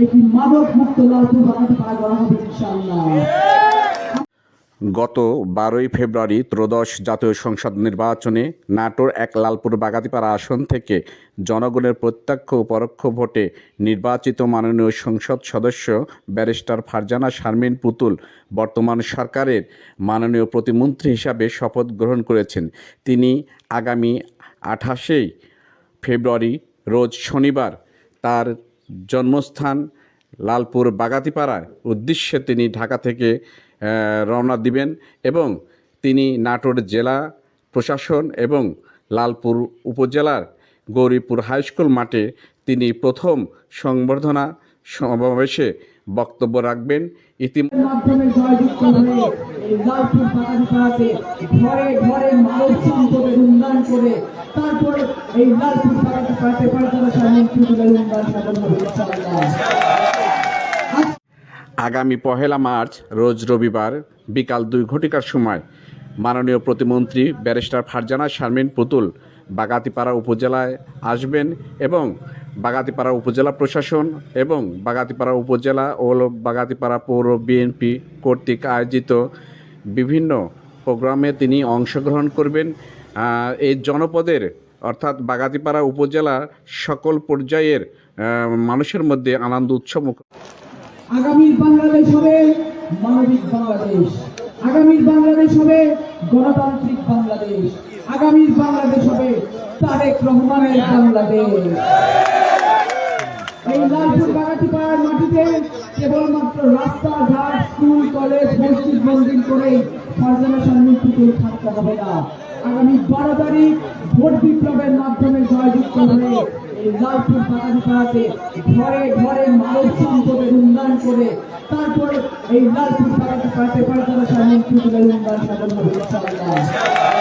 একটি মাদক মুক্ত লালপুর বাগাতিপাড়া করা হবে ইনশাআল্লাহ। গত 12 ফেব্রুয়ারি ত্রয়োদশ জাতীয় সংসদ নির্বাচনে নাটোর 1 লালপুর বাগাতিপাড়া আসন থেকে জনগণের প্রত্যক্ষ ও পরোক্ষ ভোটে নির্বাচিত মাননীয় সংসদ সদস্য ব্যারিস্টার ফারজানা শারমিন পুতুল বর্তমান সরকারের মাননীয় প্রতিমন্ত্রী হিসাবে শপথ গ্রহণ করেছেন। তিনি আগামী 28 ফেব্রুয়ারি রোজ শনিবার তার জন্মস্থান লালপুর বাগাতিপাড়ার উদ্দেশ্যে তিনি ঢাকা থেকে রওনা দিবেন এবং তিনি নাটোর জেলা প্রশাসন এবং লালপুর উপজেলার গৌরীপুর হাইস্কুল মাঠে তিনি প্রথম সংবর্ধনা সমাবেশে বক্তব্য রাখবেন। মাধ্যমে জয়যুক্ত হয়ে এই লালপুর বাগাতিপাড়াতে ঘরে ঘরে মানব সম্পদের উন্নয়ন করে তারপরে এই লালপুর বাগাতিপাড়াতে ফারজানা শারমিন পুতুলের উন্নয়ন সাধন হবে ইনশাআল্লাহ। আগামী 1 মার্চ রোজ রবিবার বিকাল 2 ঘটিকার সময় মাননীয় প্রতিমন্ত্রী ব্যারিস্টার ফারজানা শারমিন পুতুল বাগাতিপাড়া উপজেলায় আসবেন এবং বাগাতিপাড়া উপজেলা প্রশাসন এবং বাগাতিপাড়া উপজেলা ও বাগাতিপাড়া পৌর বিএনপি কর্তৃক আয়োজিত বিভিন্ন প্রোগ্রামে তিনি অংশগ্রহণ করবেন। এই জনপদের অর্থাৎ বাগাতিপাড়া উপজেলার সকল পর্যায়ের মানুষের মধ্যে আনন্দ উৎসব। আগামীর বাংলাদেশ হবে মানবিক বাংলাদেশ, আগামীর বাংলাদেশ হবে গণতান্ত্রিক বাংলাদেশ, আগামীর বাংলাদেশ হবে তারেক রহমানের বাংলাদেশ। এই লালপুর বাগাতিপাড়ার মাটিতে কেবলমাত্র রাস্তাঘাট, স্কুল, কলেজ, মসজিদ মন্দির করে ফারজানা শারমিন পুতুল থাকতে হবে না। আগামী 12 তারিখ ভোট বিপ্লবের মাধ্যমে জয়যুক্ত হয়ে এই লালপুর বাগাতিপাড়াতে ঘরে ঘরে মানব সম্পদের উন্নয়ন করে তারপরে এই লালপুর বাগাতিপাড়াতে ফারজানা শারমিন পুতুলের উন্নয়ন সাধন হবে ইনশাআল্লাহ।